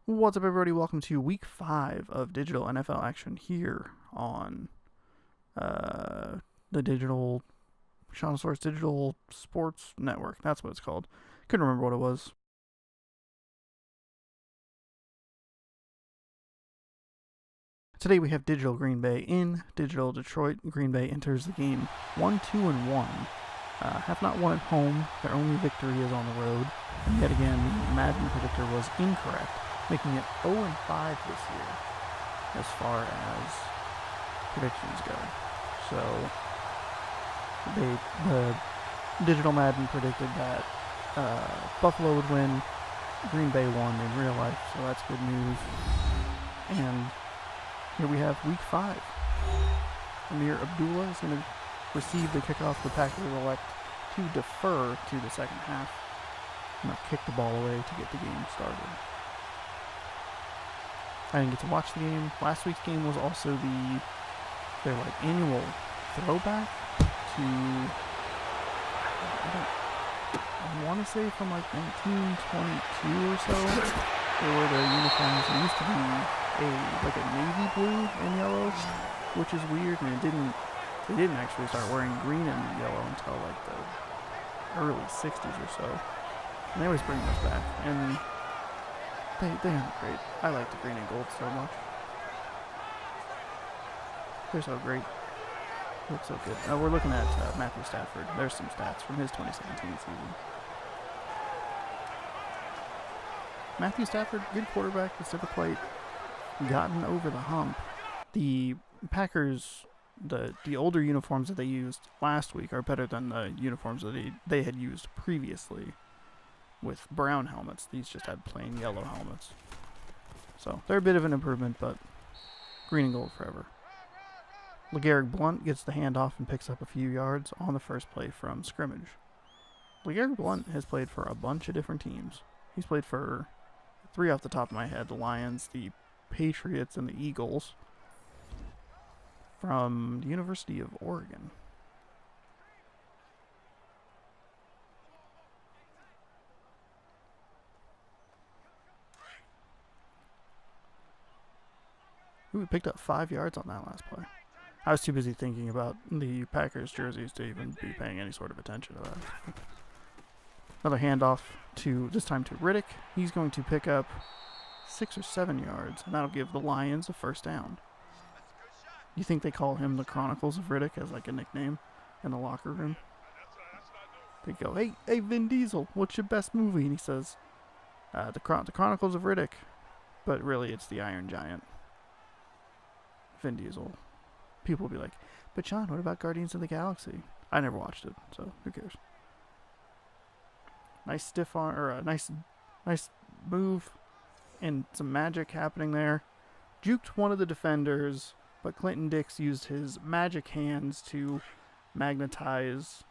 What's up, everybody? Welcome to Week 5 of digital NFL action here on the digital Source Digital Sports Network. That's what it's called. Couldn't remember what it was. Today we have Digital Green Bay in Digital Detroit. Green Bay enters the game 1-2-1. Have not won at home. Their only victory is on the road. And yet again, the Madden predictor was incorrect, making it 0-5 this year as far as predictions go. So the Digital Madden predicted that Buffalo would win. Green Bay won in real life, so that's good news. And here we have Week 5. Amir Abdullah is going to receive the kickoff. The Packers elect to defer to the second half and not kick the ball away to get the game started. I didn't get to watch the game. Last week's game was also their annual throwback to, I want to say from 1922 or so. They were the uniforms. It used to be a navy blue and yellow, which is weird, and they didn't actually start wearing green and yellow until the early 60s or so. And they always bring those back, and they aren't great. I like the green and gold so much. They're so great. Look so good. We're looking at Matthew Stafford. There's some stats from his 2017 season. Matthew Stafford, good quarterback, that's never quite gotten over the hump. The Packers, the older uniforms that they used last week are better than the uniforms that they had used previously with brown helmets. These just had plain yellow helmets. So they're a bit of an improvement, but green and gold forever. LeGarrette Blount gets the handoff and picks up a few yards on the first play from scrimmage. LeGarrette Blount has played for a bunch of different teams. He's played for 3 off the top of my head: the Lions, the Patriots, and the Eagles, from the University of Oregon. Ooh, we picked up 5 yards on that last play. I was too busy thinking about the Packers jerseys to even be paying any sort of attention to that. Another handoff this time to Riddick. He's going to pick up 6 or 7 yards, and that'll give the Lions a first down. You think they call him the Chronicles of Riddick as a nickname in the locker room? They go, hey, Vin Diesel, what's your best movie? And he says, the Chronicles of Riddick. But really, it's the Iron Giant. Vin Diesel. People will be like, but John, what about Guardians of the Galaxy? I never watched it, so who cares? Nice stiff arm, or a nice move, and some magic happening there. Juked one of the defenders, but Clinton Dix used his magic hands to magnetize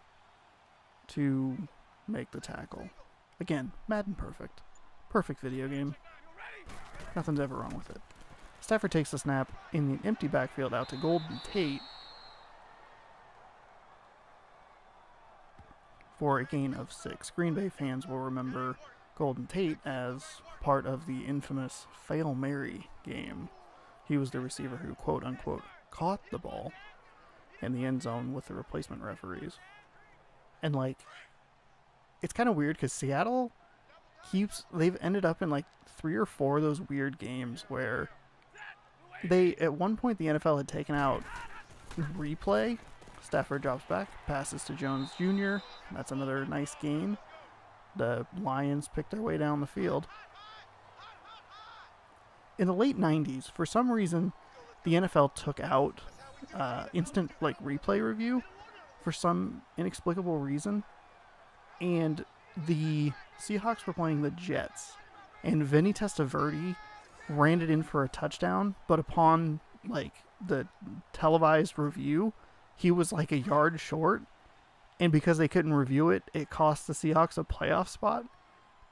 to make the tackle. Again, Madden perfect. Perfect video game. Nothing's ever wrong with it. Stafford takes the snap in the empty backfield out to Golden Tate for a gain of 6. Green Bay fans will remember Golden Tate as part of the infamous Fail Mary game. He was the receiver who, quote-unquote, caught the ball in the end zone with the replacement referees. And, it's kind of weird because Seattle they've ended up in 3 or 4 of those weird games where at one point the NFL had taken out replay. Stafford drops back, passes to Jones Jr. That's another nice gain. The Lions pick their way down the field. In the late 90s, for some reason, the NFL took out instant replay review for some inexplicable reason. And the Seahawks were playing the Jets, and Vinny Testaverde ran it in for a touchdown, but upon the televised review, he was a yard short, and because they couldn't review it, it cost the Seahawks a playoff spot.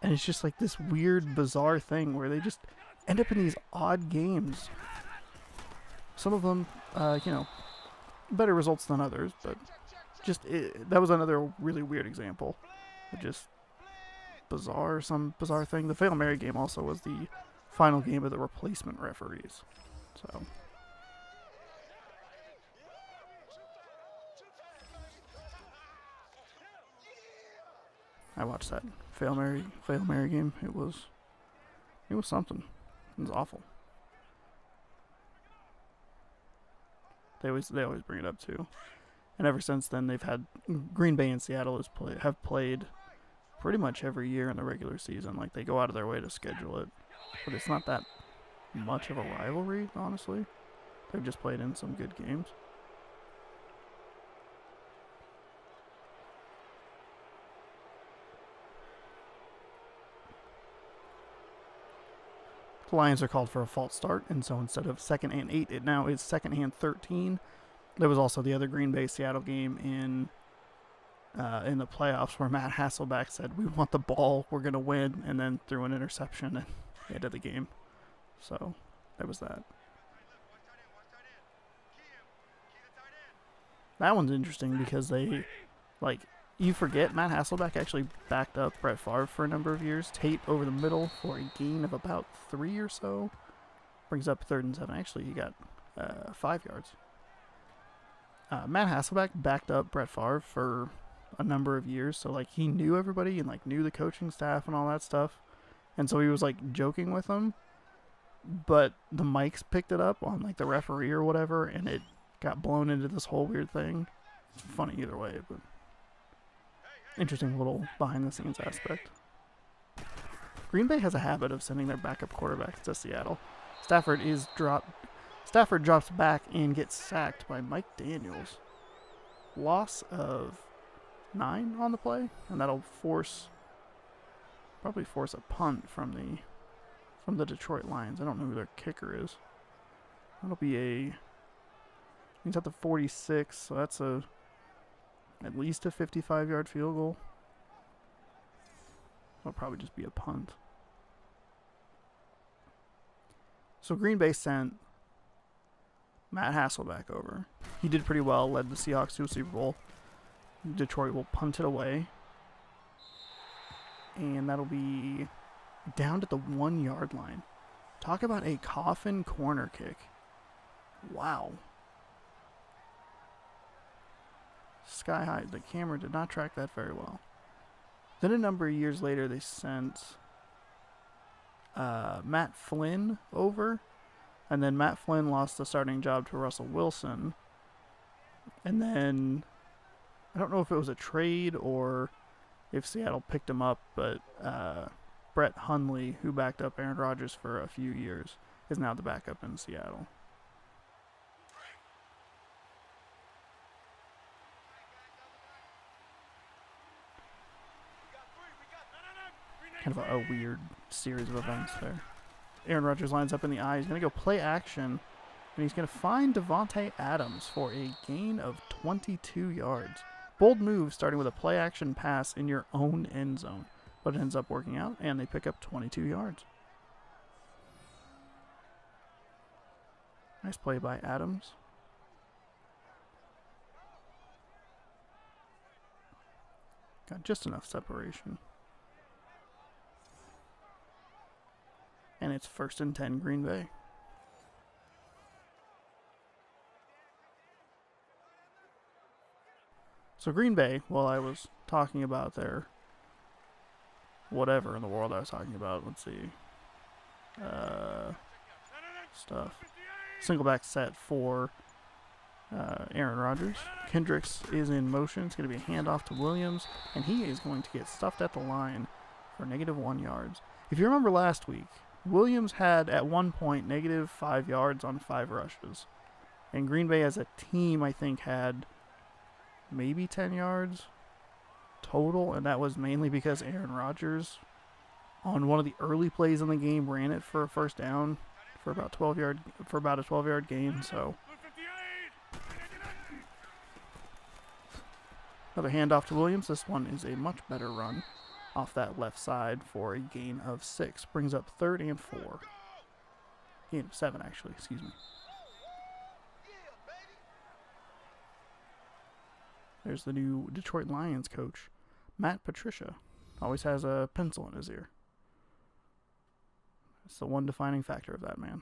And it's just this weird, bizarre thing where they just end up in these odd games. Some of them, better results than others, but that was another really weird example. Just some bizarre thing. The Fail Mary game also was the final game of the replacement referees. So I watched that fail Mary game. It was something. It was awful. They always bring it up too. And ever since then, they've had Green Bay and Seattle have played pretty much every year in the regular season. Like, they go out of their way to schedule it, but it's not that much of a rivalry, honestly. They've just played in some good games. The Lions are called for a false start, and so instead of 2nd and 8, it now is 2nd and 13. There was also the other Green Bay Seattle game in the playoffs where Matt Hasselbeck said, "We want the ball, we're gonna win," and then threw an interception and ended the game. So there was that. That one's interesting because you forget Matt Hasselbeck actually backed up Brett Favre for a number of years. Tate over the middle for a gain of about 3 or so. Brings up 3rd and 7. Actually, he got 5 yards. Matt Hasselbeck backed up Brett Favre for a number of years, so he knew everybody and knew the coaching staff and all that stuff, and so he was joking with them, but the mics picked it up on the referee or whatever, and it got blown into this whole weird thing. It's funny either way, but interesting little behind the scenes aspect. Green Bay has a habit of sending their backup quarterbacks to Seattle. Stafford drops back and gets sacked by Mike Daniels. Loss of 9 on the play, and that'll probably force a punt from the Detroit Lions. I don't know who their kicker is. That'll be he's at the 46, so that's at least a 55-yard field goal. It'll probably just be a punt. So Green Bay sent Matt Hasselbeck over. He did pretty well, led the Seahawks to a Super Bowl. Detroit will punt it away. And that'll be down to the 1-yard line. Talk about a coffin corner kick. Wow. Sky high. The camera did not track that very well. Then a number of years later, they sent Matt Flynn over. And then Matt Flynn lost the starting job to Russell Wilson. And then I don't know if it was a trade or if Seattle picked him up, but Brett Hundley, who backed up Aaron Rodgers for a few years, is now the backup in Seattle. Kind of a weird series of events there. Aaron Rodgers lines up in the eye. He's going to go play action, and he's going to find Devontae Adams for a gain of 22 yards. Bold move, starting with a play action pass in your own end zone. But it ends up working out, and they pick up 22 yards. Nice play by Adams. Got just enough separation. And it's 1st and 10 Green Bay. So Green Bay, while I was talking about their whatever in the world I was talking about, let's see. Stuff. Single back set for Aaron Rodgers. Kendricks is in motion. It's going to be a handoff to Williams, and he is going to get stuffed at the line for -1 yards. If you remember last week, Williams had at one point -5 yards on 5 rushes. And Green Bay as a team, I think, had maybe 10 yards total, and that was mainly because Aaron Rodgers, on one of the early plays in the game, ran it for a first down for about a 12-yard gain. So another handoff to Williams. This one is a much better run off that left side for a gain of 6. Brings up 3rd and 4. Gain of 7, actually. Excuse me. There's the new Detroit Lions coach, Matt Patricia. Always has a pencil in his ear. It's the one defining factor of that man.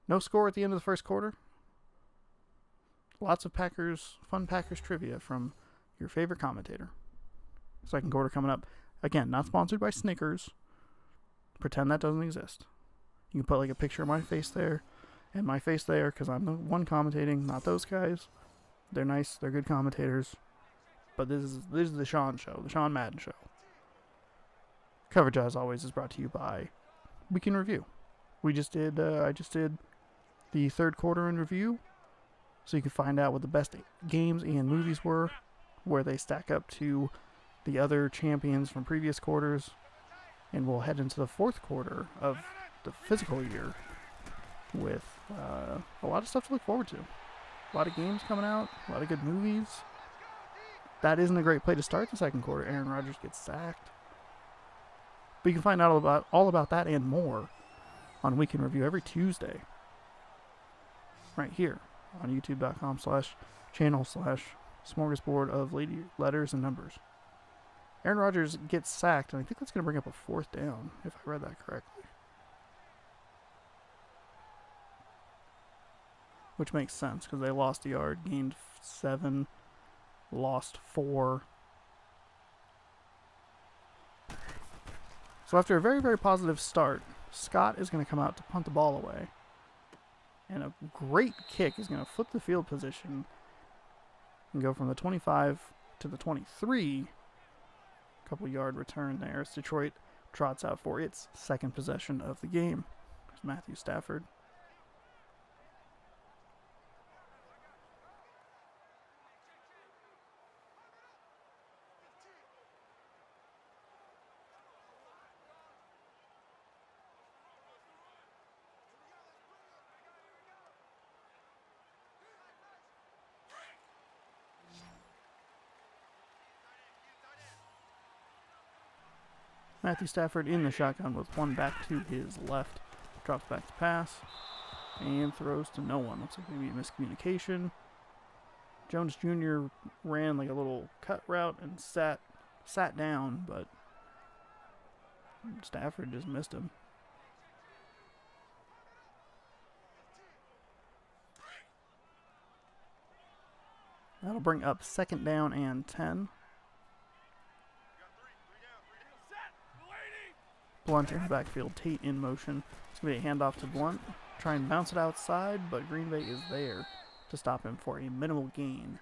No score at the end of the first quarter. Lots of fun Packers trivia from your favorite commentator. Second quarter coming up. Again, not sponsored by Snickers. Pretend that doesn't exist. You can put like a picture of my face there and my face there because I'm the one commentating, not those guys. They're nice. They're good commentators. But this is the Sean Show, the Sean Madden Show. Coverage, as always, is brought to you by Week in Review. I just did the third quarter in review, so you can find out what the best games and movies were, where they stack up to the other champions from previous quarters, and we'll head into the fourth quarter of the physical year with a lot of stuff to look forward to. A lot of games coming out, a lot of good movies. That isn't a great play to start the second quarter. Aaron Rodgers gets sacked. But you can find out all about that and more on Week in Review every Tuesday. Right here on youtube.com/channel/smorgasbord of letters and numbers. Aaron Rodgers gets sacked, and I think that's going to bring up a fourth down, if I read that correctly. Which makes sense, because they lost a yard, gained 7, lost 4. So after a very, very positive start, Scott is going to come out to punt the ball away. And a great kick is going to flip the field position and go from the 25 to the 23. Couple yard return there as Detroit trots out for its second possession of the game. There's Matthew Stafford. Matthew Stafford in the shotgun with one back to his left. Drops back to pass and throws to no one. Looks like maybe a miscommunication. Jones Jr. ran like a little cut route and sat down, but Stafford just missed him. That'll bring up second down and 10. Blunt in the backfield, Tate in motion. It's going to be a handoff to Blunt. Try and bounce it outside, but Green Bay is there to stop him for a minimal gain.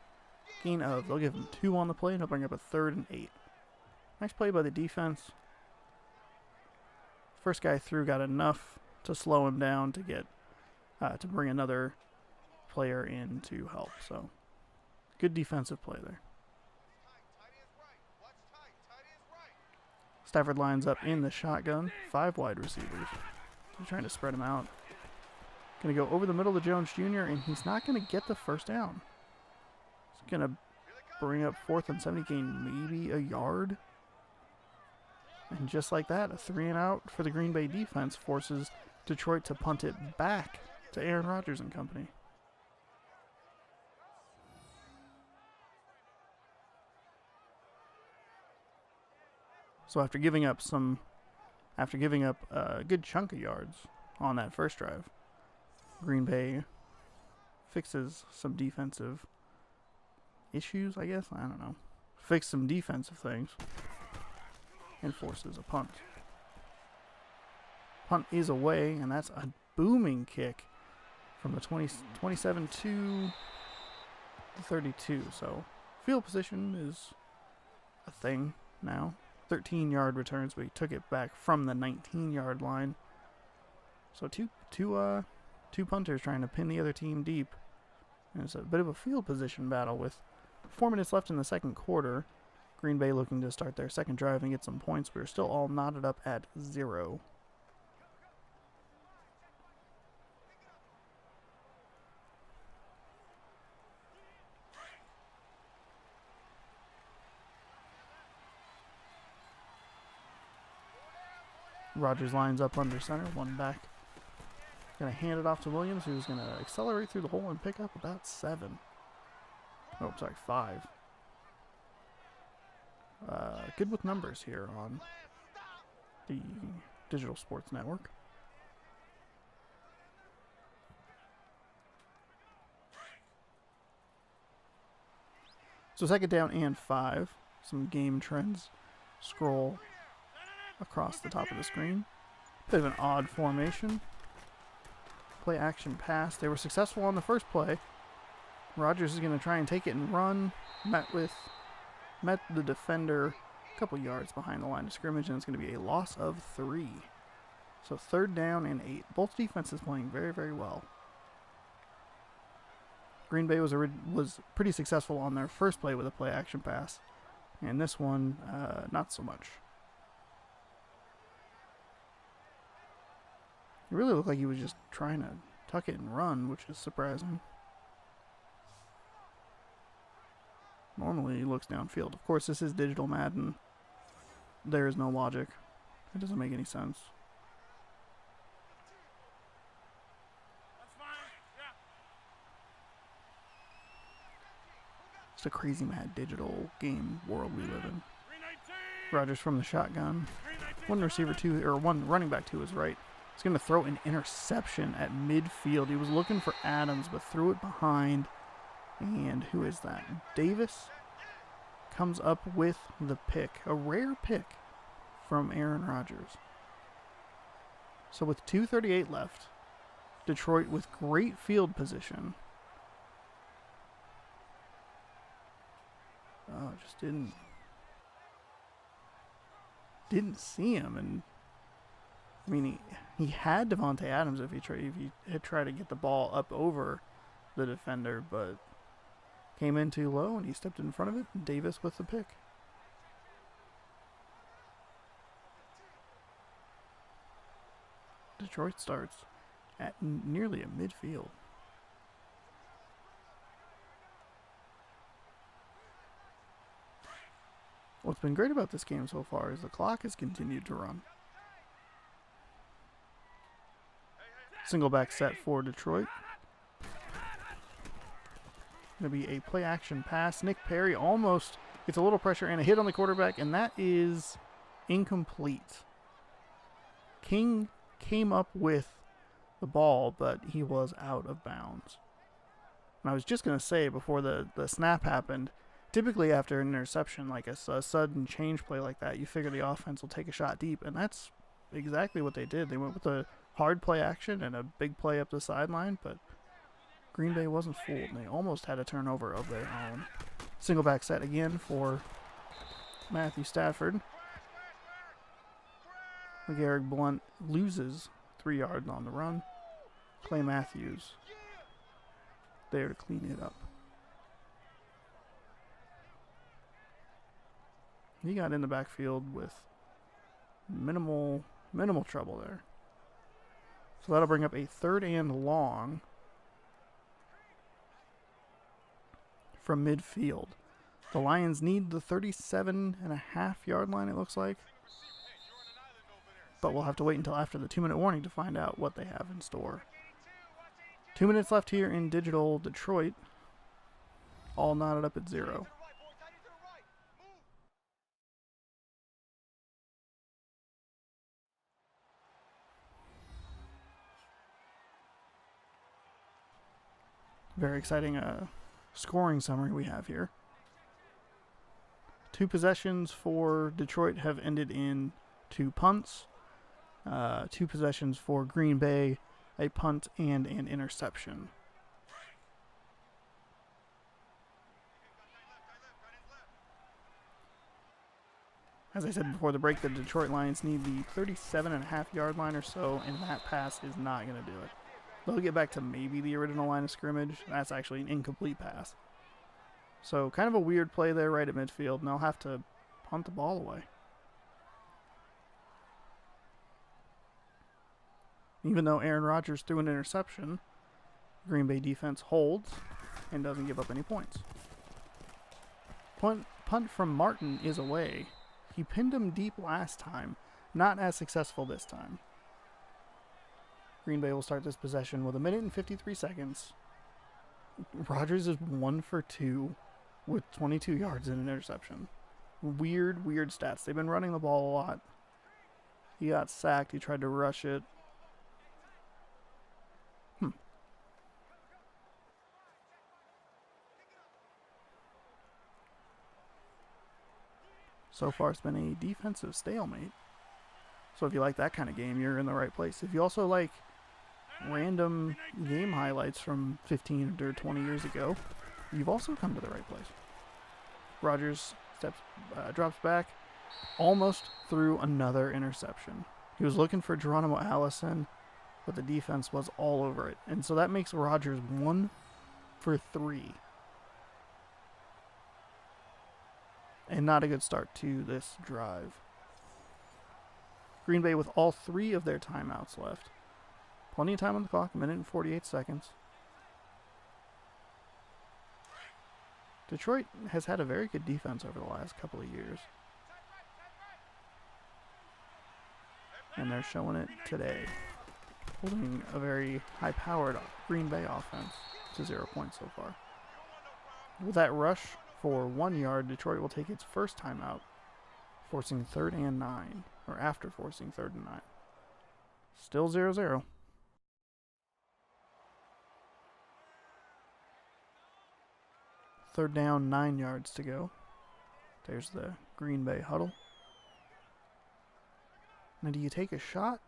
They'll give him 2 on the play, and he'll bring up a 3rd and 8. Nice play by the defense. First guy through got enough to slow him down to get to bring another player in to help. So good defensive play there. Stafford lines up in the shotgun. 5 wide receivers. He's trying to spread him out. Going to go over the middle to Jones Jr., and he's not going to get the first down. He's going to bring up 4th and 70, gain maybe a yard. And just like that, a 3 and out for the Green Bay defense forces Detroit to punt it back to Aaron Rodgers and company. So after giving up a good chunk of yards on that first drive, Green Bay fixes some defensive issues, I guess. I don't know. Fix some defensive things and forces a punt. Punt is away, and that's a booming kick from the 27 to the 32. So field position is a thing now. 13-yard returns, but he took it back from the 19-yard line. So two punters trying to pin the other team deep. And it's a bit of a field position battle with 4 minutes left in the second quarter. Green Bay looking to start their second drive and get some points. We're still all knotted up at 0. Rodgers lines up under center, 1 back. Going to hand it off to Williams, who's going to accelerate through the hole and pick up about 7. Oh, sorry, 5. Good with numbers here on the Digital Sports Network. So 2nd down and 5. Some game trends scroll across the top of the screen. Bit of an odd formation. Play action pass. They were successful on the first play. Rodgers is going to try and take it and run. Met the defender a couple yards behind the line of scrimmage, and it's going to be a loss of 3. So 3rd down and 8. Both defenses playing very, very well. Green Bay was pretty successful on their first play with a play action pass, and this one, not so much. It really looked like he was just trying to tuck it and run, which is surprising. Normally he looks downfield. Of course, this is digital Madden. There is no logic. It doesn't make any sense. It's a crazy mad digital game world we live in. Rodgers from the shotgun. One running back to his right. He's going to throw an interception at midfield. He was looking for Adams, but threw it behind. And who is that? Davis comes up with the pick. A rare pick from Aaron Rodgers. So with 2:38 left, Detroit with great field position. Oh, just didn't see him, and I mean he had Devontae Adams if he had tried to get the ball up over the defender, but came in too low and he stepped in front of it. And Davis with the pick. Detroit starts at nearly a midfield. What's been great about this game so far is the clock has continued to run. Single back set for Detroit. Going to be a play action pass. Nick Perry almost gets a little pressure and a hit on the quarterback, and that is incomplete. King came up with the ball, but he was out of bounds. And I was just going to say before the snap happened, typically after an interception, like a sudden change play like that, you figure the offense will take a shot deep, and that's exactly what they did. They went with a hard play action and a big play up the sideline, but Green Bay wasn't fooled, and they almost had a turnover of their own. Single back set again for Matthew Stafford. LeGarrette Blount loses 3 yards on the run. Clay Matthews there to clean it up. He got in the backfield with minimal trouble there. So that'll bring up a 3rd and long from midfield. The Lions need the 37.5-yard line, it looks like. But we'll have to wait until after the 2-minute warning to find out what they have in store. 2 minutes left here in digital Detroit. All knotted up at 0. Very exciting scoring summary we have here. 2 possessions for Detroit have ended in 2 punts. 2 possessions for Green Bay, a punt and an interception. As I said before the break, the Detroit Lions need the 37.5-yard line or so, and that pass is not going to do it. They'll get back to maybe the original line of scrimmage. That's actually an incomplete pass. So kind of a weird play there right at midfield, and they'll have to punt the ball away. Even though Aaron Rodgers threw an interception, Green Bay defense holds and doesn't give up any points. Punt from Martin is away. He pinned him deep last time. Not as successful this time. Green Bay will start this possession with 1 minute and 53 seconds. Rodgers is 1 for 2 with 22 yards and an interception. Weird stats. They've been running the ball a lot. He got sacked. He tried to rush it. So far, it's been a defensive stalemate. So if you like that kind of game, you're in the right place. If you also like random game highlights from 15 or 20 years ago, you've also come to the right place. Rodgers drops back, almost threw another interception. He was looking for Geronimo Allison, but the defense was all over it. And so that makes Rodgers 1 for 3. And not a good start to this drive. Green Bay with all 3 of their timeouts left. Plenty of time on the clock, 1 minute and 48 seconds. Detroit has had a very good defense over the last couple of years. And they're showing it today. Holding a very high-powered Green Bay offense to 0 points so far. With that rush for 1 yard, Detroit will take its first timeout, forcing 3rd and 9, or after forcing 3rd and 9. Still 0-0. Third down, 9 yards to go. There's the Green Bay huddle. Now, do you take a shot?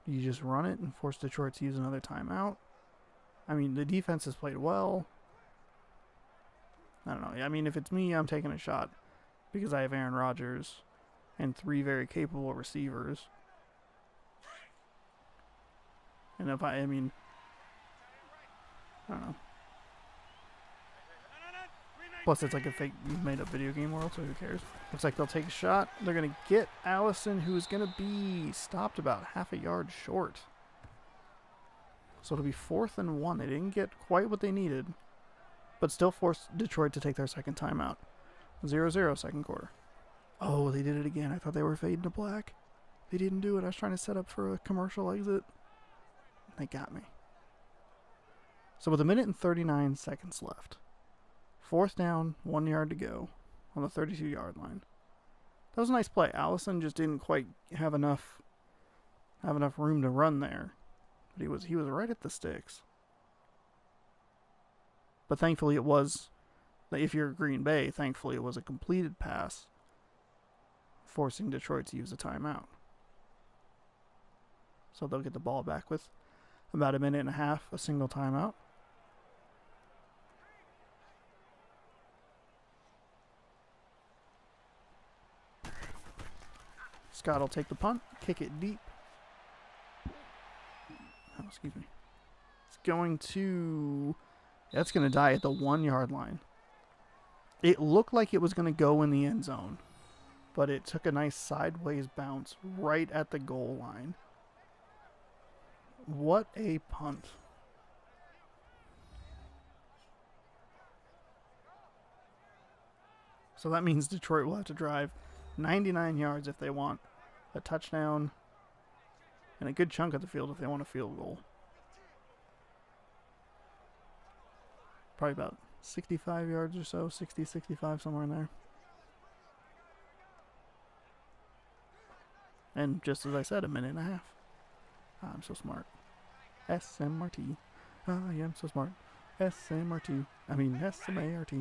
Do you just run it and force Detroit to use another timeout? I mean, the defense has played well. I don't know. I mean, if it's me, I'm taking a shot because I have Aaron Rodgers and 3 very capable receivers. And if I don't know. Plus, it's like a fake made-up video game world, so who cares? Looks like they'll take a shot. They're going to get Allison, who's going to be stopped about half a yard short. So it'll be 4th and 1. They didn't get quite what they needed, but still forced Detroit to take their second timeout. 0-0 second quarter. Oh, they did it again. I thought they were fading to black. They didn't do it. I was trying to set up for a commercial exit. They got me. So with 1 minute and 39 seconds left. 4th down, 1 yard to go on the 32-yard line. That was a nice play. Allison just didn't quite have enough room to run there. But he was right at the sticks. But thankfully it was, if you're Green Bay, thankfully it was a completed pass, forcing Detroit to use a timeout. So they'll get the ball back with about 1.5 minutes, a single timeout. Scott will take the punt, kick it deep. Oh, excuse me. It's going to... That's going to die at the 1 yard line. It looked like it was going to go in the end zone, but it took a nice sideways bounce right at the goal line. What a punt. So that means Detroit will have to drive 99 yards if they want a touchdown and a good chunk of the field if they want a field goal. Probably about 65 yards or so, 60, 65, somewhere in there. And just as I said, 1.5 minutes. I'm so smart. SMRT. I am so smart. SMRT. I mean, SMART.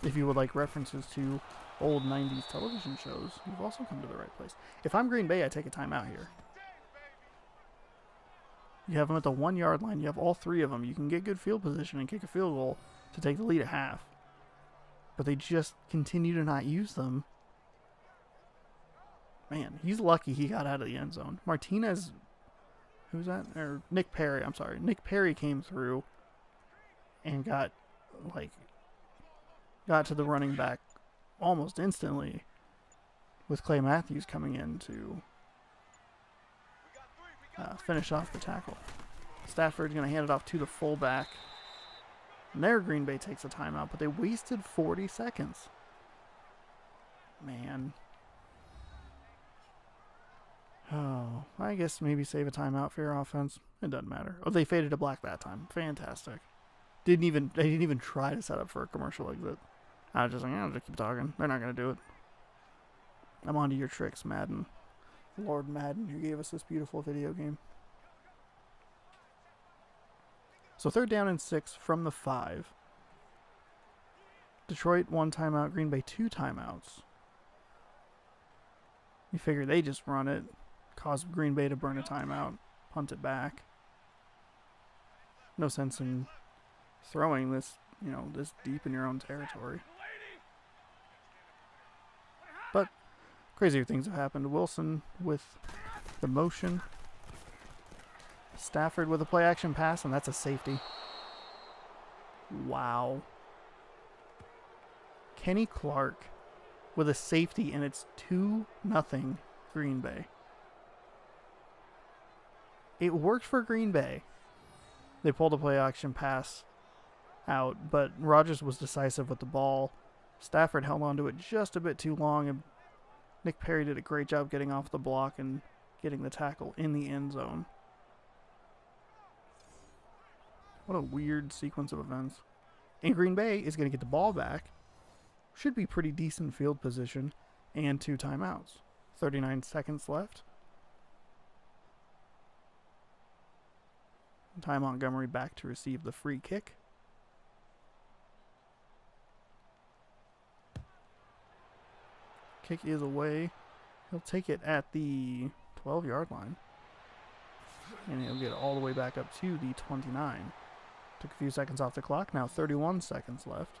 If you would like references to old 90s television shows, you've also come to the right place. If I'm Green Bay, I take a timeout here. You have them at the 1 yard line. You have all 3 of them. You can get good field position and kick a field goal to take the lead at half. But they just continue to not use them. Man, he's lucky he got out of the end zone. Martinez, who's that? Or Nick Perry, I'm sorry. Nick Perry came through and got to the running back almost instantly with Clay Matthews coming in to finish off the tackle. Stafford's going to hand it off to the fullback. And there Green Bay takes a timeout, but they wasted 40 seconds. Man. Oh, I guess maybe save a timeout for your offense. It doesn't matter. Oh, they faded to black that time. Fantastic. They didn't even try to set up for a commercial exit. I was just like, I'll just keep talking. They're not going to do it. I'm onto your tricks, Madden. Lord Madden, who gave us this beautiful video game. So 3rd down and 6 from the 5. Detroit 1 timeout, Green Bay 2 timeouts. You figure they just run it, cause Green Bay to burn a timeout, punt it back. No sense in throwing this, this deep in your own territory. But crazier things have happened. Wilson with the motion. Stafford with a play action pass, and that's a safety. Wow. Kenny Clark with a safety, and it's 2-0 Green Bay. It worked for Green Bay. They pulled a play action pass out, but Rodgers was decisive with the ball. Stafford held on to it just a bit too long, and Nick Perry did a great job getting off the block and getting the tackle in the end zone. What a weird sequence of events. And Green Bay is going to get the ball back. Should be pretty decent field position and 2 timeouts. 39 seconds left. Ty Montgomery back to receive the free kick. Kick is away. He'll take it at the 12-yard line. And he'll get it all the way back up to the 29. Took a few seconds off the clock. Now 31 seconds left.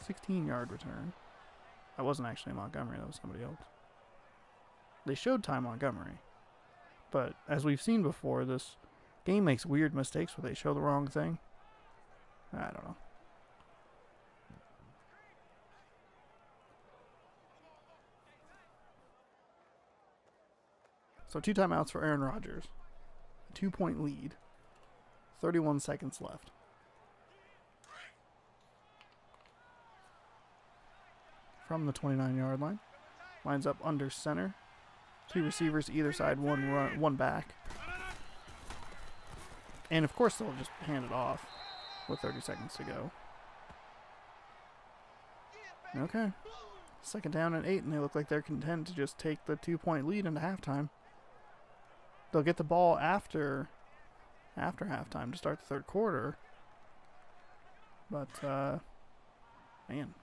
16-yard return. That wasn't actually Montgomery. That was somebody else. They showed Ty Montgomery. But as we've seen before, this game makes weird mistakes where they show the wrong thing. I don't know. So 2 timeouts for Aaron Rodgers. A 2-point lead. 31 seconds left. From the 29-yard line. Lines up under center. 2 receivers either side, one back. And of course they'll just hand it off with 30 seconds to go. Okay. 2nd down and 8, and they look like they're content to just take the 2-point lead into halftime. They'll get the ball after halftime to start the 3rd quarter. But, man.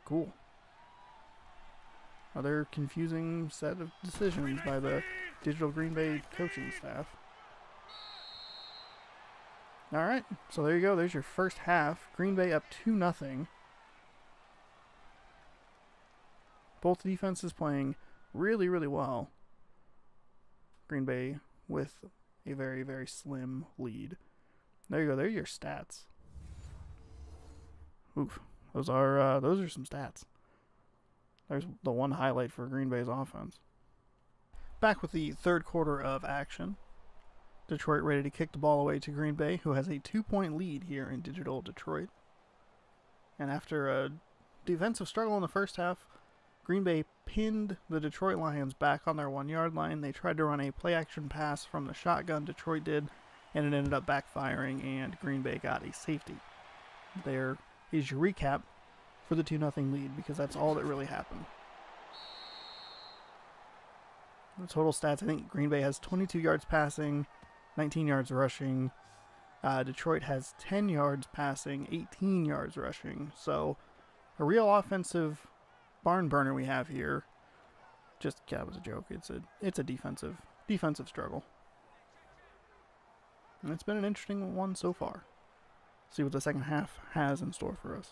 Cool. Another confusing set of decisions by the Digital Green Bay coaching staff. Alright, so there you go. There's your first half. Green Bay up 2-0. Both defenses playing really, really well. Green Bay with a very, very slim lead. There you go. There are your stats. Oof. Those are some stats. There's the one highlight for Green Bay's offense. Back with the 3rd quarter of action. Detroit ready to kick the ball away to Green Bay, who has a 2-point lead here in Digital Detroit. And after a defensive struggle in the first half, Green Bay pinned the Detroit Lions back on their 1-yard line. They tried to run a play-action pass from the shotgun, Detroit did, and it ended up backfiring, and Green Bay got a safety. There is your recap for the 2-0 lead, because that's all that really happened. The total stats, I think Green Bay has 22 yards passing, 19 yards rushing. Detroit has 10 yards passing, 18 yards rushing. So a real offensive barn burner we have here. Just, yeah, it was a joke. It's a defensive struggle. And it's been an interesting one so far. See what the second half has in store for us.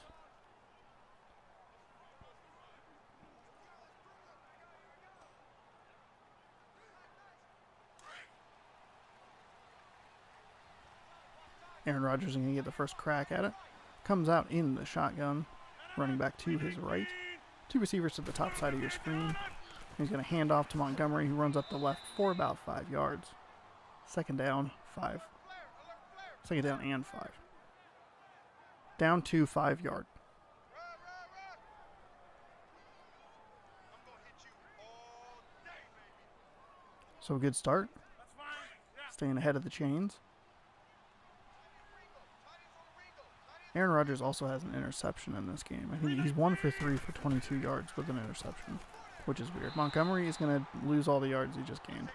Aaron Rodgers is going to get the first crack at it. Comes out in the shotgun, running back to his right. 2 receivers to the top side of your screen. He's going to hand off to Montgomery, who runs up the left for about 5 yards. 2nd down, 5. 2nd down and 5. Down to 5 yard. So a good start. Staying ahead of the chains. Aaron Rodgers also has an interception in this game. I think he's 1 for 3 for 22 yards with an interception, which is weird. Montgomery is going to lose all the yards he just gained.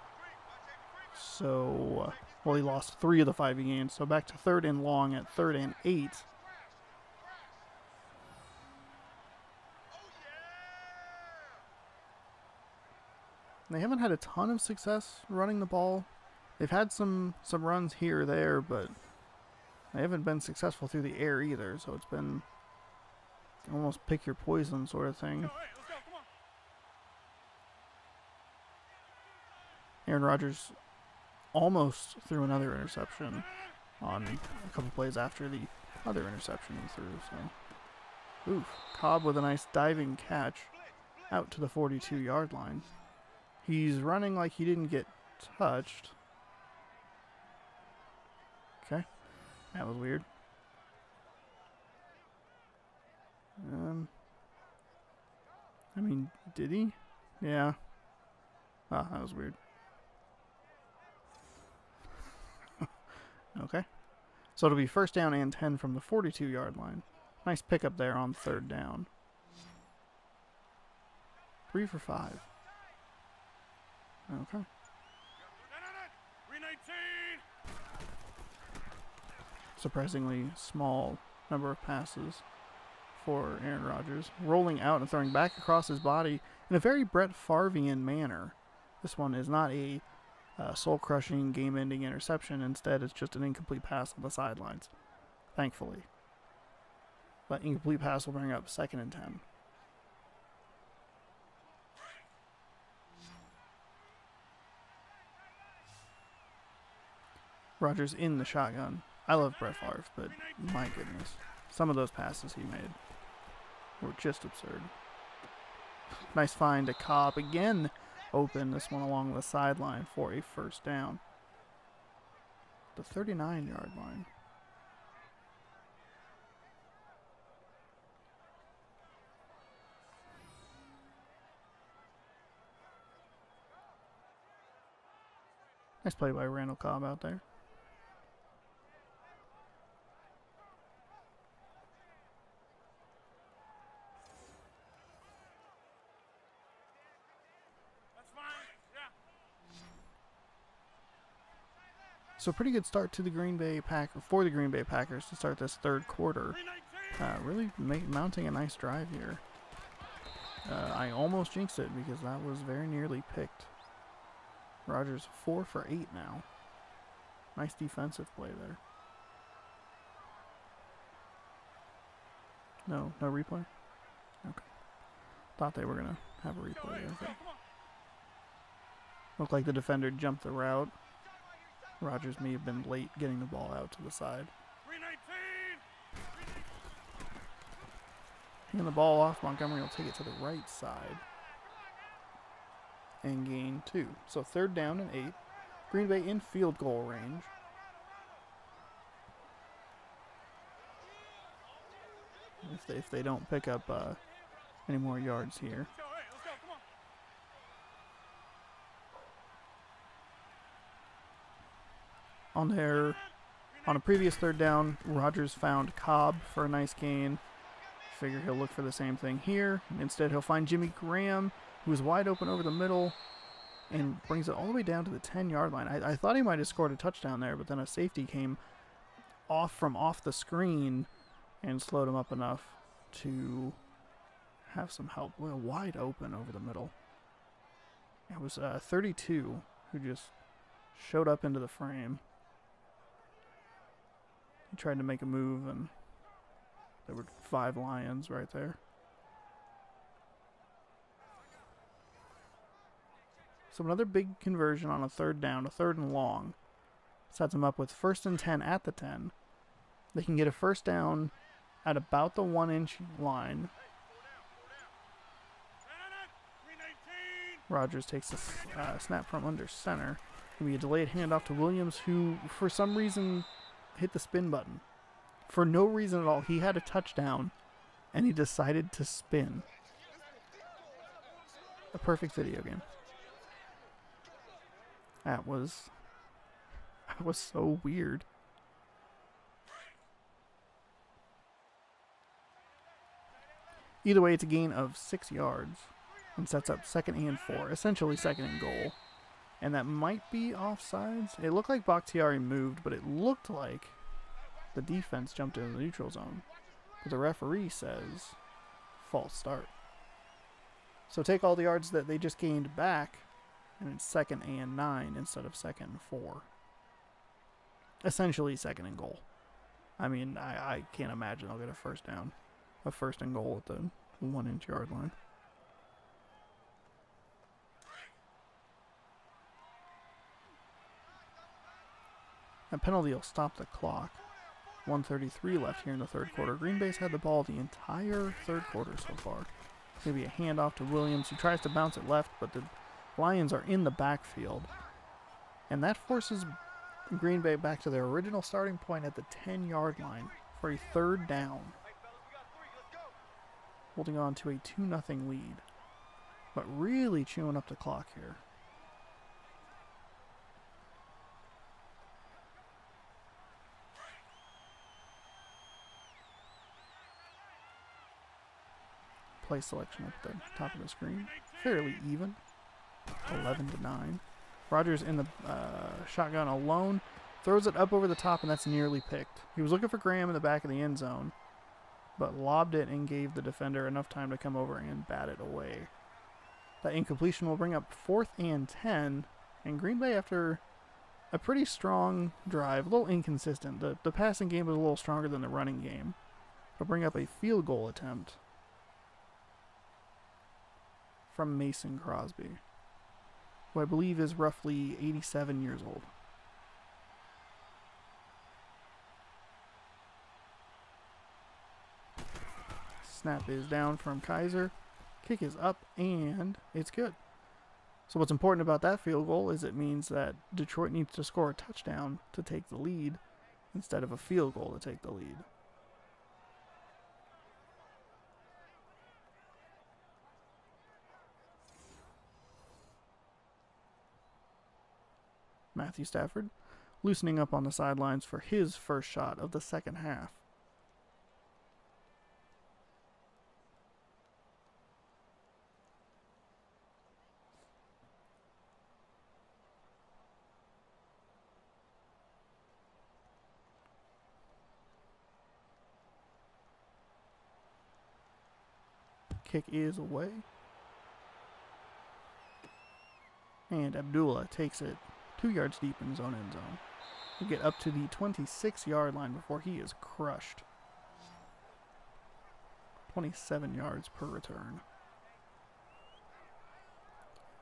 So, well, he lost 3 of the 5 he gained. So back to 3rd and long at 3rd and 8. They haven't had a ton of success running the ball. They've had some runs here or there, but they haven't been successful through the air either. So it's been almost pick your poison sort of thing. Aaron Rodgers almost threw another interception on a couple plays after the other interception he threw. So, oof. Cobb with a nice diving catch out to the 42-yard line. He's running like he didn't get touched. Okay. That was weird. I mean, did he? Yeah. Ah, that was weird. Okay. So it'll be 1st down and 10 from the 42-yard line. Nice pickup there on 3rd down. 3 for 5. Okay. Surprisingly small number of passes for Aaron Rodgers. Rolling out and throwing back across his body in a very Brett Favre-ian manner. This one is not a soul-crushing, game-ending interception. Instead, it's just an incomplete pass on the sidelines, thankfully. But incomplete pass will bring up 2nd and 10. Rodgers in the shotgun. I love Brett Favre, but my goodness. Some of those passes he made were just absurd. Nice find to Cobb again. Open this one along the sideline for a 1st down. The 39-yard line. Nice play by Randall Cobb out there. So pretty good start to the Green Bay Packers, for the Green Bay Packers to start this 3rd quarter. Really mounting a nice drive here. I almost jinxed it because that was very nearly picked. Rodgers 4 for 8 now. Nice defensive play there. No replay? Okay. Thought they were going to have a replay there. Looked like the defender jumped the route. Rodgers may have been late getting the ball out to the side. Handing the ball off, Montgomery will take it to the right side. And gain 2. So 3rd down and 8. Green Bay in field goal range. If they don't pick up any more yards here. On a previous 3rd down, Rodgers found Cobb for a nice gain. Figure he'll look for the same thing here. Instead, he'll find Jimmy Graham, who's wide open over the middle, and brings it all the way down to the 10-yard line. I thought he might have scored a touchdown there, but then a safety came off the screen and slowed him up enough to have some help. Well, wide open over the middle. It was 32 who just showed up into the frame. He tried to make a move, and there were 5 Lions right there. So another big conversion on a 3rd down, a 3rd and long. Sets them up with 1st and 10 at the 10. They can get a 1st down at about the 1-inch line. Rodgers takes a snap from under center. It'll be a delayed handoff to Williams, who for some reason hit the spin button. For no reason at all. He had a touchdown, and he decided to spin. A perfect video game. That was so weird. Either way, it's a gain of 6 yards and sets up 2nd and 4, essentially 2nd and goal. And that might be offsides. It looked like Bakhtiari moved, but it looked like the defense jumped into the neutral zone. But the referee says false start. So take all the yards that they just gained back, and it's 2nd and 9 instead of 2nd and 4. Essentially 2nd and goal. I mean, I can't imagine they'll get a first down. A 1st and goal at the 1-inch yard line. That penalty will stop the clock. 1:33 left here in the 3rd quarter. Green Bay's had the ball the entire 3rd quarter so far. Maybe a handoff to Williams, who tries to bounce it left, but the Lions are in the backfield. And that forces Green Bay back to their original starting point at the 10-yard line for a 3rd down. Holding on to a 2-0 lead. But really chewing up the clock here. Play selection at the top of the screen. Fairly even. 11-9. Rodgers in the shotgun alone. Throws it up over the top, and that's nearly picked. He was looking for Graham in the back of the end zone, but lobbed it and gave the defender enough time to come over and bat it away. That incompletion will bring up 4th and 10, and Green Bay, after a pretty strong drive, a little inconsistent. The passing game was a little stronger than the running game. Will bring up a field goal attempt from Mason Crosby, who I believe is roughly 87 years old. Snap is down from Kaiser. Kick is up, and it's good. So what's important about that field goal is it means that Detroit needs to score a touchdown to take the lead instead of a field goal to take the lead. Matthew Stafford loosening up on the sidelines for his first shot of the 2nd half. Kick is away. And Abdullah takes it 2 yards deep in his own end zone. He'll get up to the 26-yard line before he is crushed. 27 yards per return.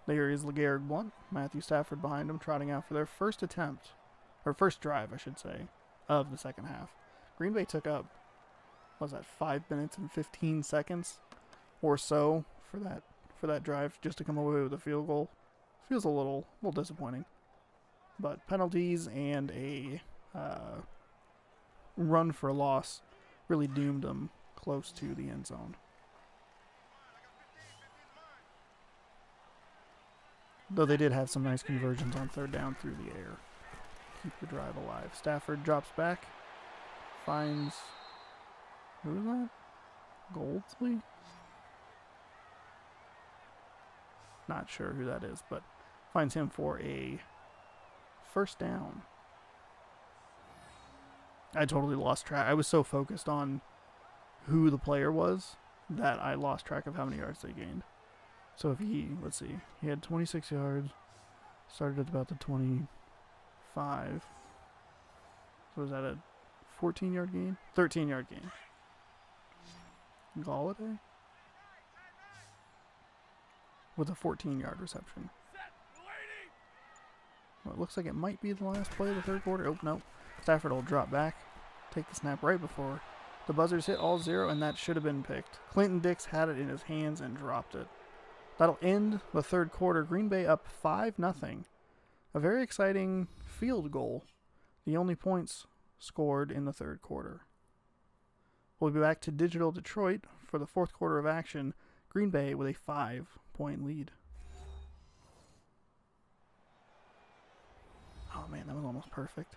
There is LeGarrette Blount. Matthew Stafford behind him, trotting out for their first attempt, or first drive, I should say, of the 2nd half. Green Bay took up, what was that, 5 minutes and 15 seconds or so for that drive just to come away with a field goal. Feels a little disappointing. But penalties and a run for a loss really doomed them close to the end zone. Though they did have some nice conversions on 3rd down through the air. Keep the drive alive. Stafford drops back. Finds... who is that? Goldsley? Not sure who that is, but finds him for a first down. I totally lost track. I was so focused on who the player was that I lost track of how many yards they gained. So if let's see, he had 26 yards, started at about the 25. So was that a 14-yard gain? 13-yard gain. Galladay? With a 14-yard reception. Well, it looks like it might be the last play of the 3rd quarter. Oh, no. Stafford will drop back, take the snap right before the buzzers hit all 0, and that should have been picked. Clinton Dix had it in his hands and dropped it. That'll end the 3rd quarter. Green Bay up 5-0. A very exciting field goal. The only points scored in the 3rd quarter. We'll be back to Digital Detroit for the 4th quarter of action. Green Bay with a 5-point lead. Oh man, that was almost perfect.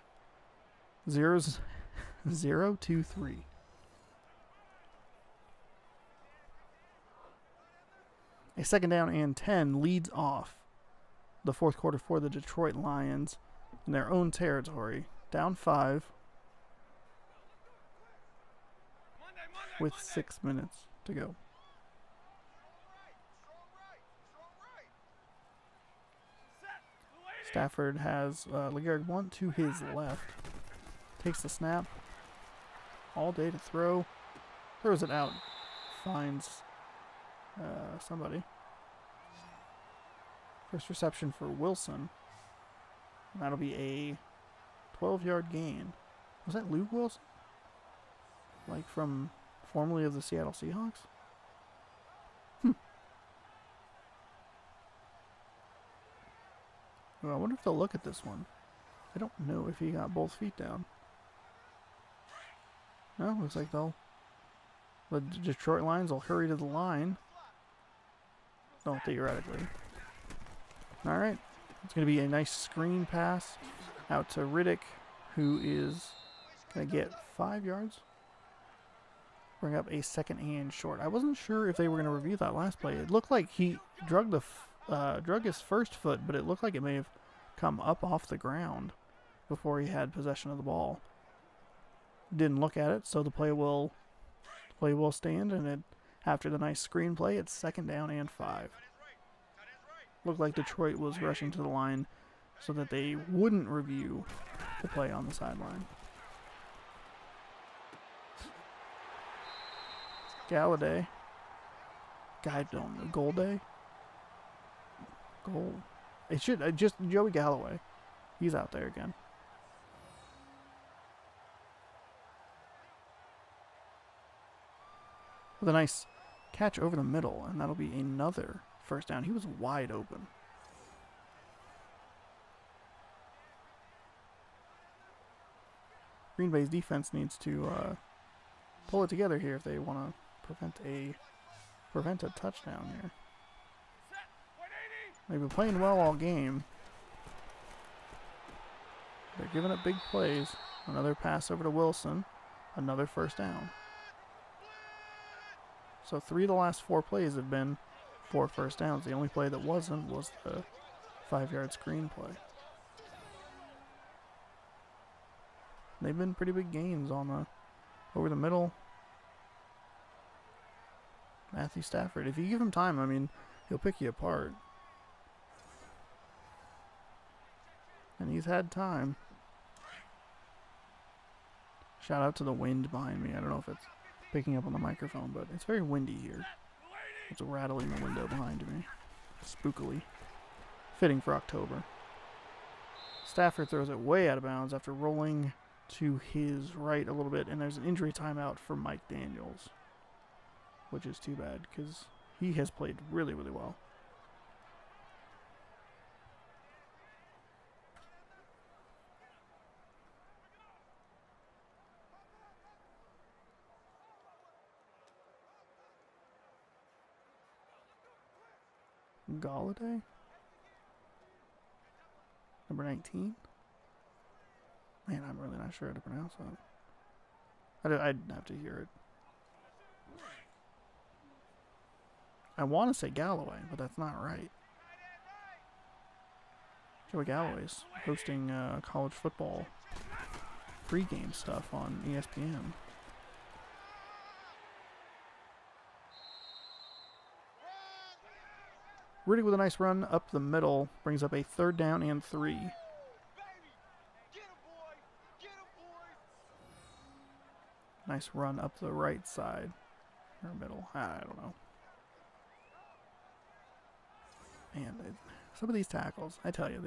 0-2-3. A second down and 10 leads off the fourth quarter for the Detroit Lions in their own territory. Down 5 with 6 minutes to go. Stafford has LeGarrette Blount to his left. Takes the snap. All day to throw. Throws it out. Finds somebody. First reception for Wilson. And that'll be a 12-yard gain. Was that Luke Wilson? Like from formerly of the Seattle Seahawks? Well, I wonder if they'll look at this one. I don't know if he got both feet down. No, looks like the Detroit Lions will hurry to the line. No, theoretically. Alright. It's going to be a nice screen pass out to Riddick, who is going to get 5 yards. Bring up a second and short. I wasn't sure if they were going to review that last play. It looked like he drug his first foot, but it looked like it may have come up off the ground before he had possession of the ball. Didn't look at it, so the play will stand, and after the nice screen play, it's second down and 5. Looked like Detroit was rushing to the line so that they wouldn't review the play on the sideline. Galladay. I don't know. Golday? Goal. It should just Joey Galloway. He's out there again. With a nice catch over the middle, and that'll be another first down. He was wide open. Green Bay's defense needs to pull it together here if they want to prevent a touchdown here. They've been playing well all game. They're giving up big plays. Another pass over to Wilson. Another first down. So 3 of the last 4 plays have been 4 first downs. The only play that wasn't was the 5-yard screen play. They've been pretty big gains on over the middle. Matthew Stafford, if you give him time, I mean, he'll pick you apart. And he's had time. Shout out to the wind behind me. I don't know if it's picking up on the microphone, but it's very windy here. It's rattling the window behind me. Spookily. Fitting for October. Stafford throws it way out of bounds after rolling to his right a little bit, and there's an injury timeout for Mike Daniels, which is too bad because he has played really, really well. Galladay? Number 19? Man, I'm really not sure how to pronounce that. I'd have to hear it. I want to say Galloway, but that's not right. Joey Galloway's hosting college football pregame stuff on ESPN. Riddick with a nice run up the middle brings up a 3rd down and 3. Nice run up the right side. Or middle. I don't know. Man, some of these tackles, I tell you,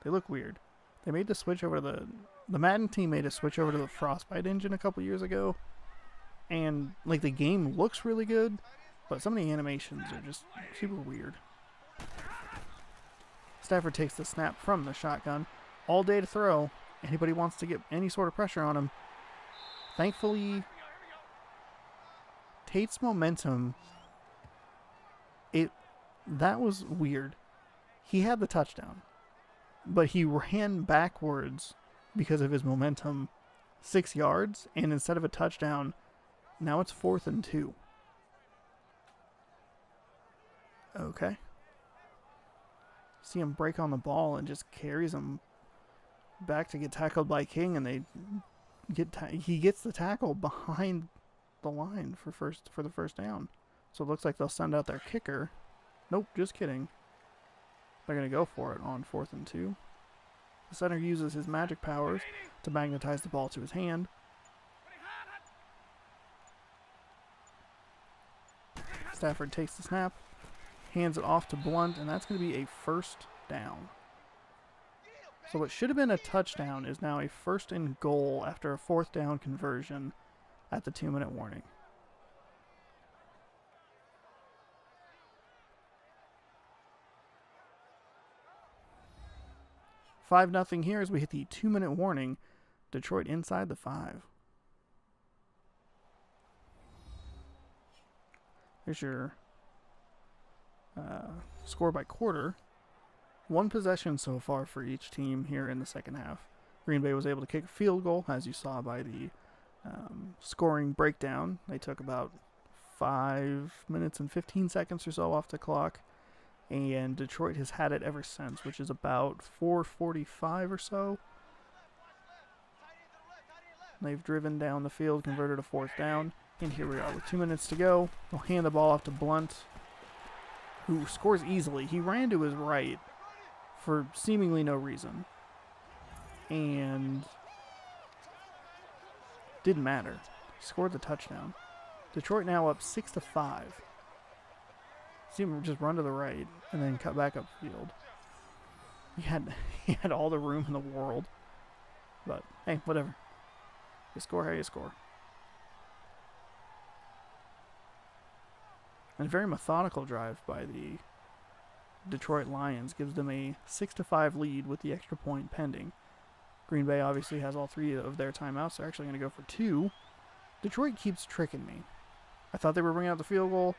they look weird. They made the switch over to the Madden team made a switch over to the Frostbite engine a couple years ago. And, like, the game looks really good, but some of the animations are just super weird. Stafford takes the snap from the shotgun. All day to throw. Anybody wants to get any sort of pressure on him. Thankfully, Tate's momentum, that was weird. He had the touchdown, but he ran backwards because of his momentum 6 yards, and instead of a touchdown, now it's 4th and 2. Okay. See him break on the ball and just carries him back to get tackled by King, and he gets the tackle behind the line for the first down. So it looks like they'll send out their kicker. Nope, just kidding. They're going to go for it on 4th and 2. The center uses his magic powers to magnetize the ball to his hand. Stafford takes the snap, hands it off to Blunt, and that's going to be a first down. So what should have been a touchdown is now a 1st and goal after a 4th down conversion at the 2-minute warning. 5-0 here as we hit the 2-minute warning. Detroit inside the 5. Here's your score by quarter. 1 possession so far for each team here in the second half. Green Bay was able to kick a field goal, as you saw by the scoring breakdown. They took about 5 minutes and 15 seconds or so off the clock. And Detroit has had it ever since, which is about 4:45 or so. They've driven down the field, converted a 4th down, and here we are with 2 minutes to go. They'll hand the ball off to Blunt, who scores easily. He ran to his right for seemingly no reason, and didn't matter. He scored the touchdown. Detroit now up 6-5. See him just run to the right and then cut back upfield. He had all the room in the world. But hey, whatever. You score how you score. And a very methodical drive by the Detroit Lions gives them a 6-5 lead with the extra point pending. Green Bay obviously has all 3 of their timeouts. They're actually going to go for 2. Detroit keeps tricking me. I thought they were bringing out the field goal.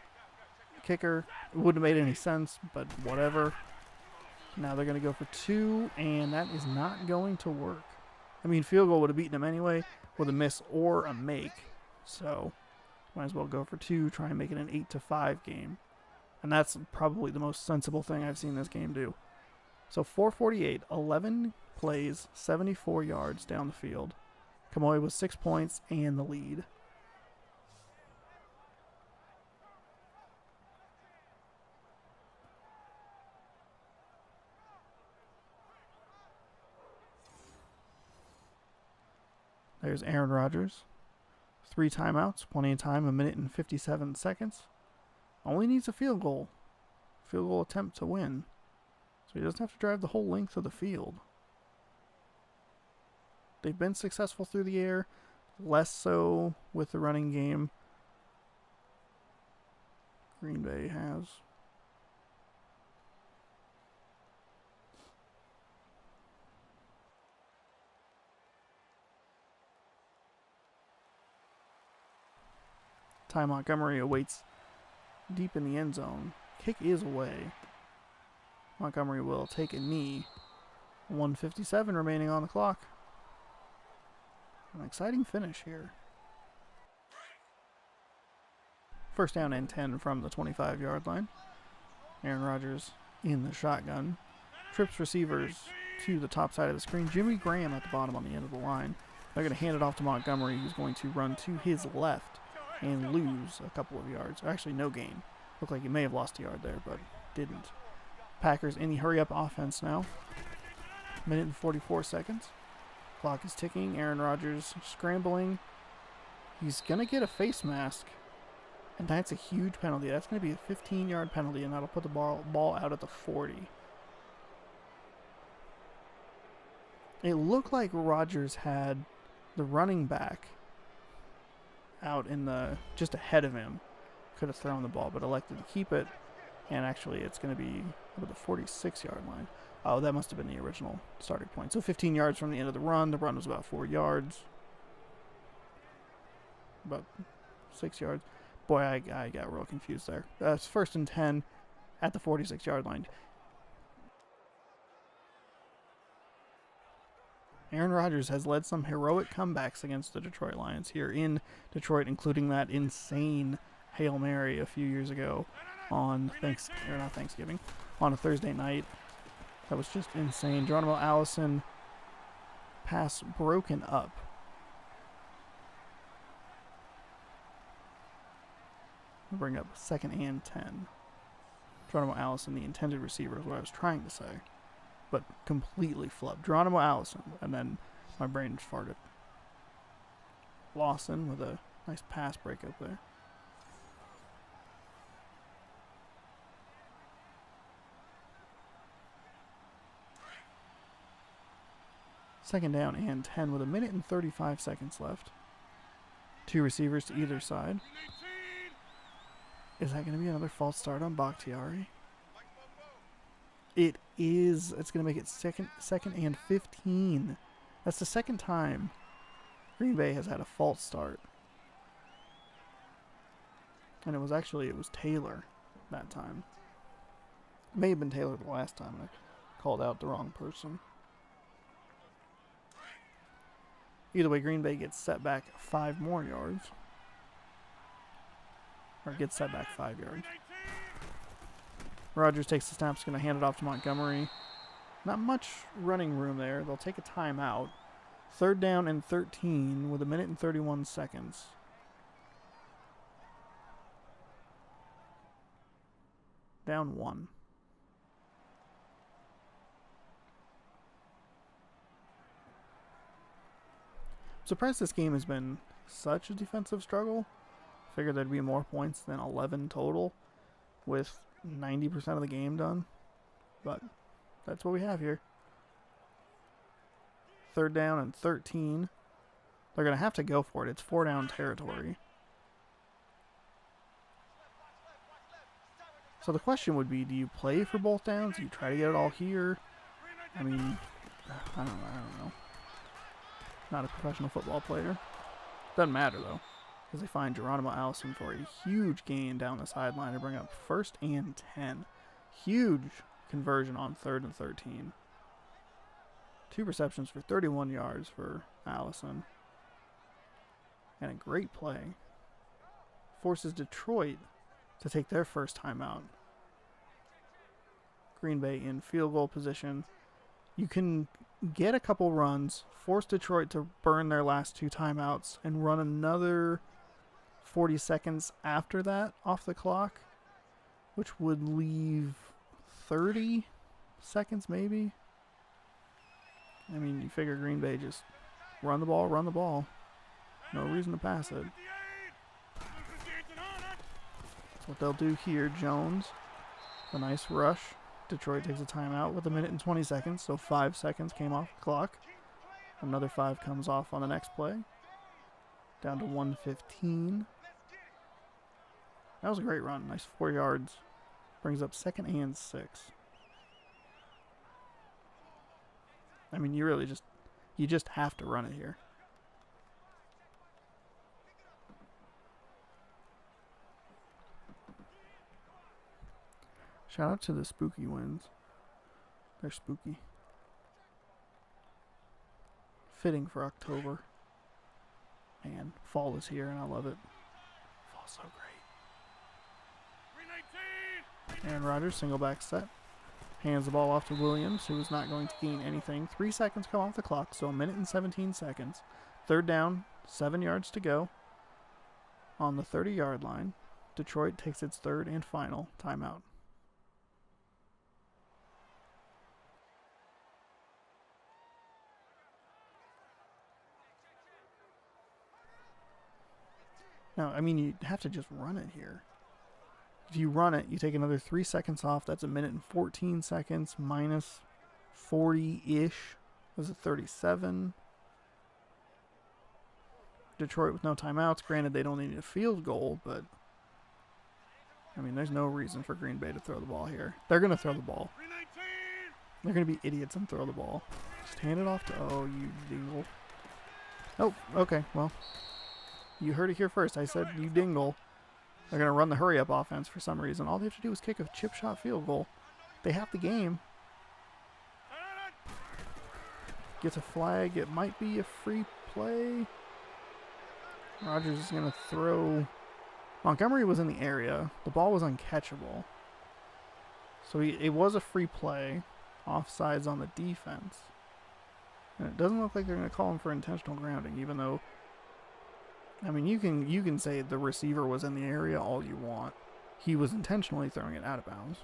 Kicker, it wouldn't have made any sense, but whatever. Now they're going to go for 2, and that is not going to work. I mean, field goal would have beaten them anyway with a miss or a make. So might as well go for 2, try and make it an 8-5 game. And that's probably the most sensible thing I've seen this game do. So 4:48, 11 plays, 74 yards down the field. Kamoy with 6 points and the lead. There's Aaron Rodgers. 3 timeouts, plenty of time, 1 minute and 57 seconds. Only needs a field goal. Field goal attempt to win. So he doesn't have to drive the whole length of the field. They've been successful through the air, less so with the running game. Green Bay has. Ty Montgomery awaits deep in the end zone. Kick is away. Montgomery will take a knee. 1:57 remaining on the clock. An exciting finish here. First down and 10 from the 25-yard line. Aaron Rodgers in the shotgun. Trips receivers to the top side of the screen. Jimmy Graham at the bottom on the end of the line. They're going to hand it off to Montgomery, who's going to run to his left and lose a couple of yards. Actually, no gain. Looked like he may have lost a yard there, but didn't. Packers in the hurry-up offense now. 1 minute and 44 seconds. Clock is ticking. Aaron Rodgers scrambling. He's going to get a face mask, and that's a huge penalty. That's going to be a 15-yard penalty, and that'll put the ball out at the 40. It looked like Rodgers had the running back out in the just ahead of him. Could have thrown the ball, but elected to keep it. And actually, it's going to be about the 46-yard line. Oh, that must have been the original starting point. So 15 yards from the end of the run. The run was about 4 yards. About 6 yards. Boy, I got real confused there. It's 1st and 10 at the 46-yard line. Aaron Rodgers has led some heroic comebacks against the Detroit Lions here in Detroit, including that insane Hail Mary a few years ago on on a Thursday night. That was just insane. Geronimo Allison pass broken up. We'll bring up 2nd and 10. Geronimo Allison, the intended receiver, is what I was trying to say, but completely flubbed. Geronimo Allison, and then my brain just farted. Lawson with a nice pass breakup there. Second down and 10 with 1 minute and 35 seconds left. 2 receivers to either side. Is that going to be another false start on Bakhtiari? It is. It's going to make it second and 15. That's the second time Green Bay has had a false start. And it was Taylor that time. It may have been Taylor the last time, and I called out the wrong person. Either way, Green Bay gets set back 5 more yards. Or gets set back 5 yards. Rodgers takes the snap, is going to hand it off to Montgomery. Not much running room there. They'll take a timeout. 3rd down and 13 with 1 minute and 31 seconds. Down 1. Surprised this game has been such a defensive struggle. Figured there'd be more points than 11 total with 90% of the game done. But that's what we have here. 3rd down and 13. They're going to have to go for it. It's 4-down territory. So the question would be, do you play for both downs? Do you try to get it all here? I mean, I don't know. Not a professional football player. Doesn't matter, though, because they find Geronimo Allison for a huge gain down the sideline to bring up 1st and 10. Huge conversion on 3rd and 13. 2 receptions for 31 yards for Allison. And a great play. Forces Detroit to take their first timeout. Green Bay in field goal position. You can get a couple runs, force Detroit to burn their last 2 timeouts, and run another 40 seconds after that off the clock, which would leave 30 seconds maybe. I mean, you figure Green Bay just run the ball. No reason to pass it. That's what they'll do here. Jones, a nice rush. Detroit takes a timeout with 1 minute and 20 seconds, so 5 seconds came off the clock. Another 5 comes off on the next play. Down to 1:15. That was a great run. Nice 4 yards. Brings up 2nd and 6. I mean, you just have to run it here. Shout out to the spooky wins. They're spooky. Fitting for October. Man, fall is here and I love it. Fall's so great. Aaron Rodgers, single back set. Hands the ball off to Williams, who is not going to gain anything. 3 seconds come off the clock, so 1 minute and 17 seconds. 3rd down, 7 yards to go. On the 30-yard line, Detroit takes its 3rd and final timeout. Now, I mean, you have to just run it here. If you run it, you take another 3 seconds off. That's 1 minute and 14 seconds minus 40-ish. Was it 37? Detroit with no timeouts. Granted, they don't need a field goal, but I mean, there's no reason for Green Bay to throw the ball here. They're going to throw the ball. They're going to be idiots and throw the ball. Just hand it off to, oh, you dingle. Oh, okay, well, you heard it here first. I said you dingle. They're going to run the hurry-up offense for some reason. All they have to do is kick a chip shot field goal. They have the game. Gets a flag. It might be a free play. Rodgers is going to throw Montgomery was in the area. The ball was uncatchable. So it was a free play. Offsides on the defense. And it doesn't look like they're going to call him for intentional grounding, even though, I mean, you can say the receiver was in the area all you want. He was intentionally throwing it out of bounds.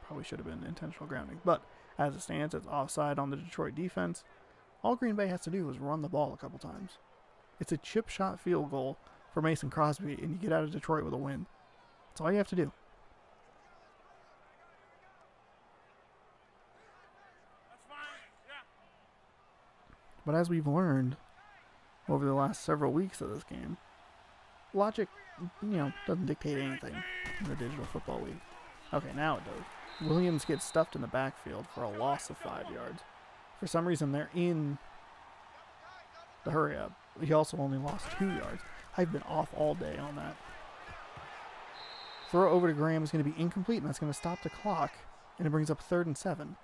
Probably should have been intentional grounding. But as it stands, it's offside on the Detroit defense. All Green Bay has to do is run the ball a couple times. It's a chip shot field goal for Mason Crosby, and you get out of Detroit with a win. That's all you have to do. But as we've learned over the last several weeks of this game, logic, doesn't dictate anything in the Digital Football League. Okay, now it does. Williams gets stuffed in the backfield for a loss of 5 yards. For some reason, they're in the hurry up. He also only lost 2 yards. I've been off all day on that. Throw over to Graham is going to be incomplete, and that's going to stop the clock, and it brings up 3rd and 7.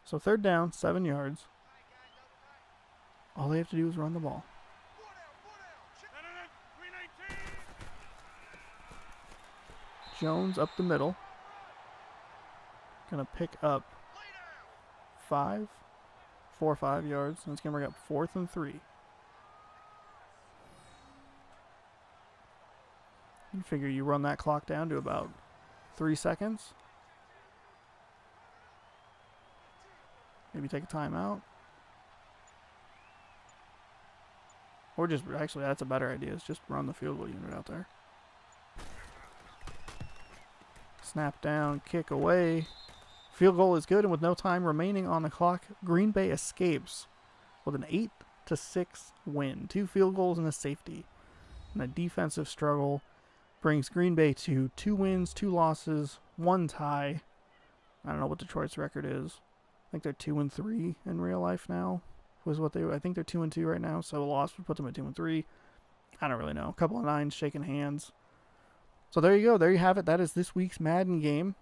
So 3rd down, 7 yards. All they have to do is run the ball. Jones up the middle. Gonna pick up 4 or 5 yards. And it's gonna bring up 4th and 3. You figure you run that clock down to about 3 seconds. Maybe take a timeout. Or just, actually, that's a better idea, is just run the field goal unit out there. Snap down, kick away. Field goal is good, and with no time remaining on the clock, Green Bay escapes with an 8-6 win. 2 field goals and a safety. And a defensive struggle brings Green Bay to 2 wins, 2 losses, 1 tie. I don't know what Detroit's record is. I think they're 2-3 in real life now. Was what they were. I think they're 2-2 right now. So a loss would put them at 2-3. I don't really know. A couple of 9s shaking hands. So there you go. There you have it. That is this week's Madden game.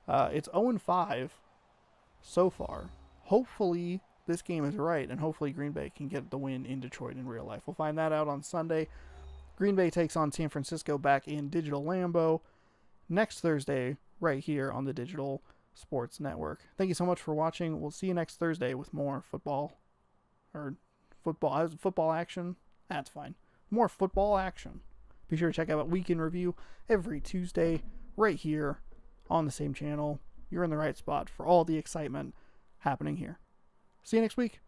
It's 0-5 so far. Hopefully this game is right, and hopefully Green Bay can get the win in Detroit in real life. We'll find that out on Sunday. Green Bay takes on San Francisco back in Digital Lambeau next Thursday right here on the Digital Sports Network. Thank you so much for watching. We'll see you next Thursday with more football action. That's fine. More football action. Be sure to check out Week in Review every Tuesday right here on the same channel. You're in the right spot for all the excitement happening here. See you next week.